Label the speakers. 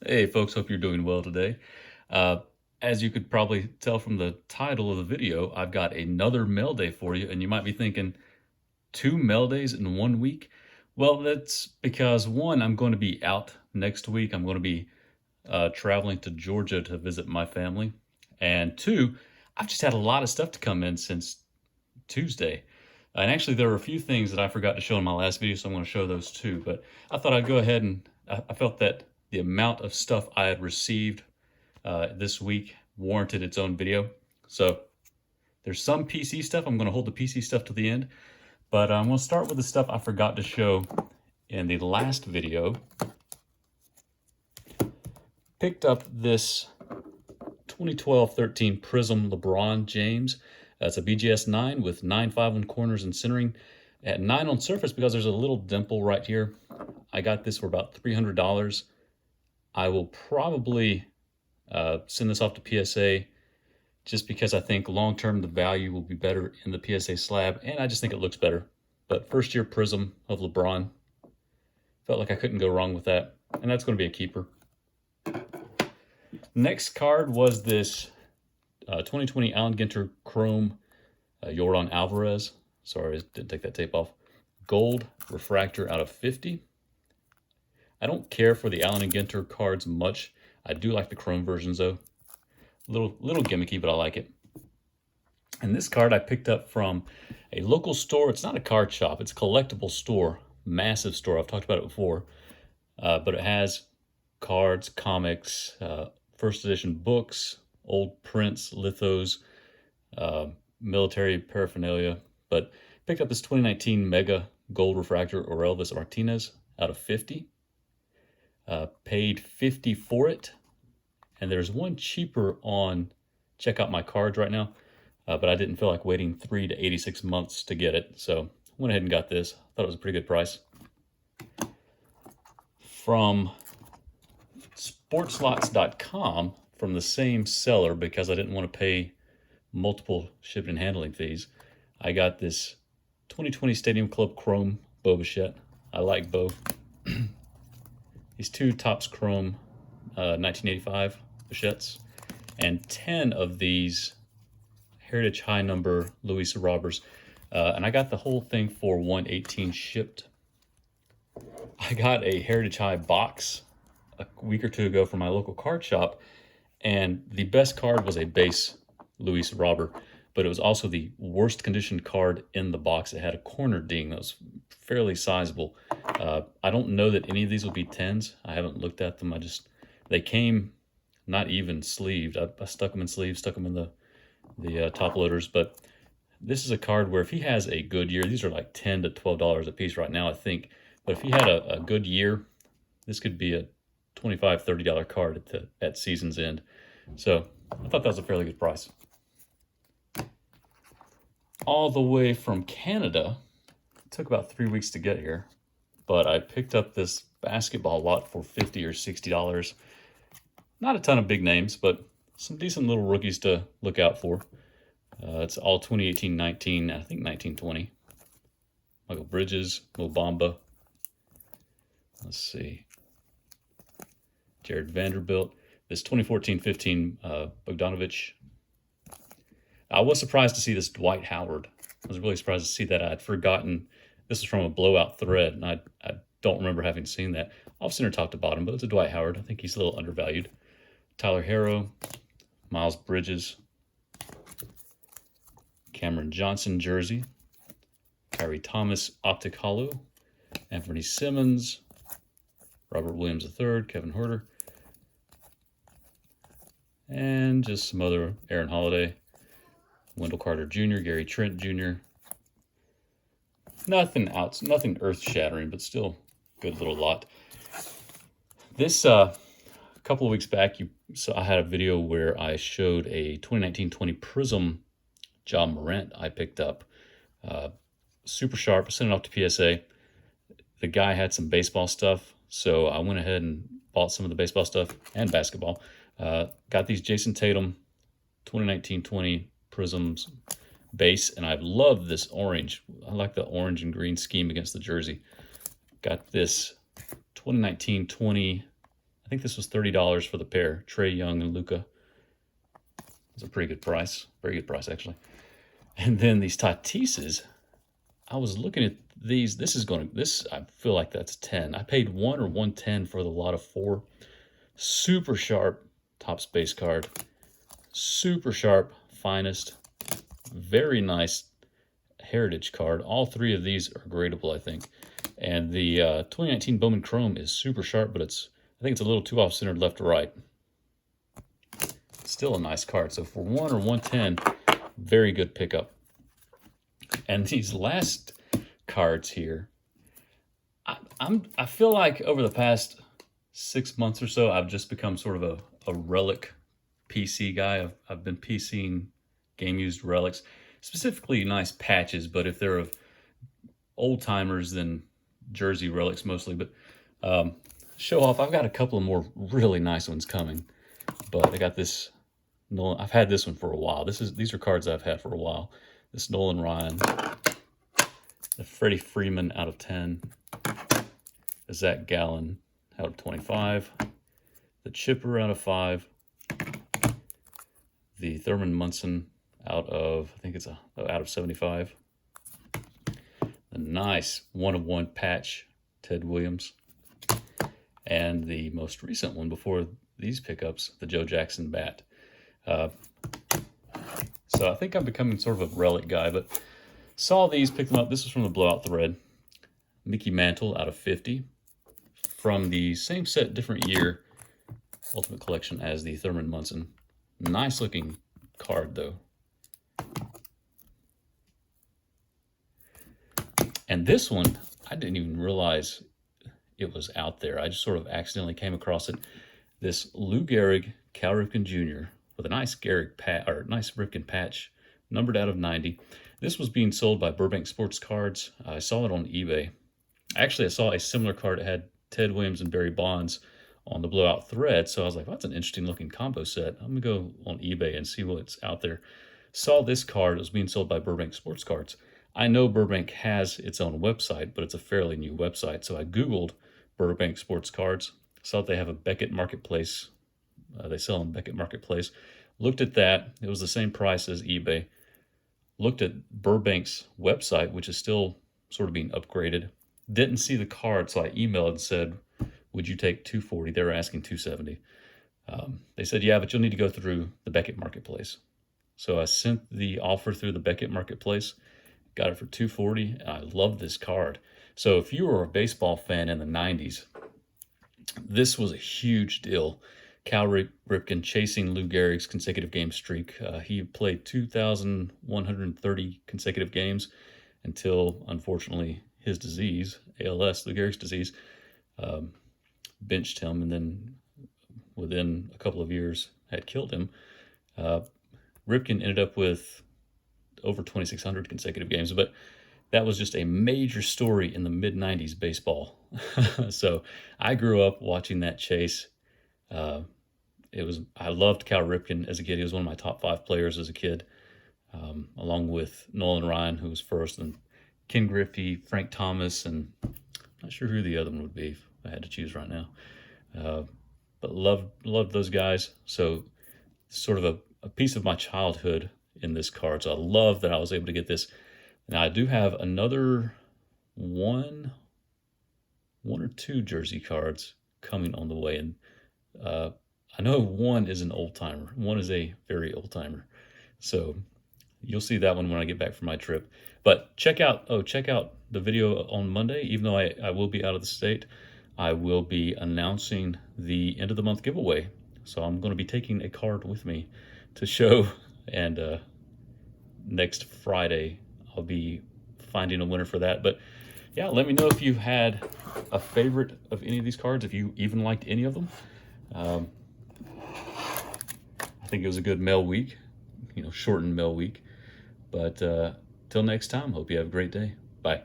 Speaker 1: Hey folks, hope you're doing well today. Uh, as you could probably tell from the title of the video, I've got another mail day for you, and you might be thinking, two mail days in 1 week? Well, that's because one, I'm going to be out next week. I'm going to be traveling to Georgia to visit my family. And two, I've just had a lot of stuff to come in since Tuesday. And actually, there were a few things that I forgot to show in my last video, so I'm going to show those too. But I thought I'd go ahead and I felt that the amount of stuff I had received this week warranted its own video. So there's some PC stuff. I'm going to hold the PC stuff to the end. But I'm going to start with the stuff I forgot to show in the last video. Picked up this 2012-13 Prism LeBron James. It's a BGS 9 with 9.5 on corners and centering at 9 on surface because there's a little dimple right here. I got this for about $300. I will probably send this off to PSA just because I think long-term the value will be better in the PSA slab, and I just think it looks better. But first year Prism of LeBron, felt like I couldn't go wrong with that, and that's going to be a keeper. Next card was this 2020 Allen Ginter Chrome Yordan Alvarez. Sorry, I didn't take that tape off. Gold refractor out of 50. I don't care for the Allen & Ginter cards much. I do like the chrome versions though. Little gimmicky, but I like it. And this card I picked up from a local store. It's not a card shop. It's a collectible store. Massive store. I've talked about it before. But it has cards, comics, first edition books, old prints, lithos, military paraphernalia. But picked up this 2019 Mega Gold Refractor Orelvis Martinez out of 50. Paid 50 for it. And there's one cheaper on Check Out My Cards right now. But I didn't feel like waiting 3 to 86 months to get it. So went ahead and got this. Thought it was a pretty good price. From sportslots.com, from the same seller, because I didn't want to pay multiple shipping and handling fees, I got this 2020 Stadium Club Chrome Bo Bichette. I like Bo. These two Topps Chrome 1985 Bichettes, and 10 of these Heritage High number Luis Robbers. And I got the whole thing for $118 shipped. I got a Heritage High box a week or two ago from my local card shop, and the best card was a base Luis Robber, but it was also the worst conditioned card in the box. It had a corner ding that was fairly sizable. I don't know that any of these will be 10s. I haven't looked at them. They came not even sleeved. I stuck them in sleeves, stuck them in the top loaders, but this is a card where if he has a good year, these are like $10 to $12 a piece right now, I think. But if he had a good year, this could be a $25, $30 card at season's end. So I thought that was a fairly good price. All the way from Canada, it took about 3 weeks to get here, but I picked up this basketball lot for $50 or $60. Not a ton of big names, but some decent little rookies to look out for. It's all 2018-19, I think 19-20. Michael Bridges, Mo Bamba. Let's see. Jared Vanderbilt. This 2014-15 Bogdanovich. I was surprised to see this Dwight Howard. I was really surprised to see that. I'd forgotten this is from a blowout thread, and I don't remember having seen that. Off center top to bottom, but it's a Dwight Howard. I think he's a little undervalued. Tyler Harrow, Miles Bridges, Cameron Johnson jersey, Kyrie Thomas optic hollow, Anthony Simmons, Robert Williams III, Kevin Huerter, and just some other Aaron Holiday, Wendell Carter Jr., Gary Trent Jr. Nothing earth-shattering, but still good little lot. This a couple of weeks back, I had a video where I showed a 2019-20 Prism Ja Morant I picked up. Super sharp. I sent it off to PSA. The guy had some baseball stuff, so I went ahead and bought some of the baseball stuff and basketball. Got these Jason Tatum 2019-20 Prisms base, and I love this orange. I like the orange and green scheme against the jersey. Got this 2019-20, I think this was $30 for the pair. Trae Young and Luka. It's a pretty good price. Very good price, actually. And then these Tatises, I was looking at these. I feel like that's 10. I paid 1 or 110 for the lot of 4. Super sharp Topps base card. Super sharp, finest. Very nice heritage card. All 3 of these are gradable, I think. And the 2019 Bowman Chrome is super sharp, but I think it's a little too off-centered left to right. Still a nice card. So for 1 or 110, very good pickup. And these last cards here, I feel like over the past 6 months or so, I've just become sort of a relic PC guy. I've been PCing game-used relics, specifically nice patches, but if they're of old-timers, then jersey relics mostly. But show off, I've got a couple of more really nice ones coming. But I got this Nolan. I've had this one for a while. These are cards I've had for a while. This Nolan Ryan, the Freddie Freeman out of 10, the Zach Gallen out of 25, the Chipper out of 5, the Thurman Munson out of, I think it's out of 75, the nice 1/1 patch Ted Williams, and the most recent one before these pickups, the Joe Jackson bat. So I think I'm becoming sort of a relic guy, but saw these, picked them up. This was from the Blowout Thread. Mickey Mantle out of 50. From the same set, different year, Ultimate Collection as the Thurman Munson. Nice looking card though. And this one, I didn't even realize it was out there. I just sort of accidentally came across it. This Lou Gehrig, Cal Ripken Jr. with a nice nice Ripken patch, numbered out of 90. This was being sold by Burbank Sports Cards. I saw it on eBay. Actually, I saw a similar card that had Ted Williams and Barry Bonds on the Blowout Thread. So I was like, well, that's an interesting looking combo set. I'm going to go on eBay and see what's out there. Saw this card. It was being sold by Burbank Sports Cards. I know Burbank has its own website, but it's a fairly new website. So I Googled Burbank Sports Cards. Saw that they have a Beckett Marketplace. They sell on Beckett Marketplace. Looked at that. It was the same price as eBay. Looked at Burbank's website, which is still sort of being upgraded. Didn't see the card, so I emailed and said, would you take $240? They were asking $270. They said, yeah, but you'll need to go through the Beckett Marketplace. So I sent the offer through the Beckett Marketplace, got it for $240, and I love this card. So if you were a baseball fan in the 90s, this was a huge deal. Cal Ripken chasing Lou Gehrig's consecutive game streak. He played 2,130 consecutive games until, unfortunately, his disease, ALS, Lou Gehrig's disease, benched him, and then within a couple of years had killed him. Ripken ended up with over 2,600 consecutive games, but that was just a major story in the mid-90s baseball. So I grew up watching that chase. I loved Cal Ripken as a kid. He was one of my top 5 players as a kid, along with Nolan Ryan, who was first, and Ken Griffey, Frank Thomas, and I'm not sure who the other one would be if I had to choose right now. But loved those guys. So sort of a piece of my childhood in this card. So I love that I was able to get this. Now I do have another one or two jersey cards coming on the way, and I know one is an old timer. One is a very old timer. So you'll see that one when I get back from my trip. But check out the video on Monday. Even though I will be out of the state, I will be announcing the end of the month giveaway. So I'm going to be taking a card with me to show, and next Friday I'll be finding a winner for that. But yeah, let me know if you had a favorite of any of these cards, if you even liked any of them. I think it was a good mail week, shortened mail week. But till next time, hope you have a great day. Bye.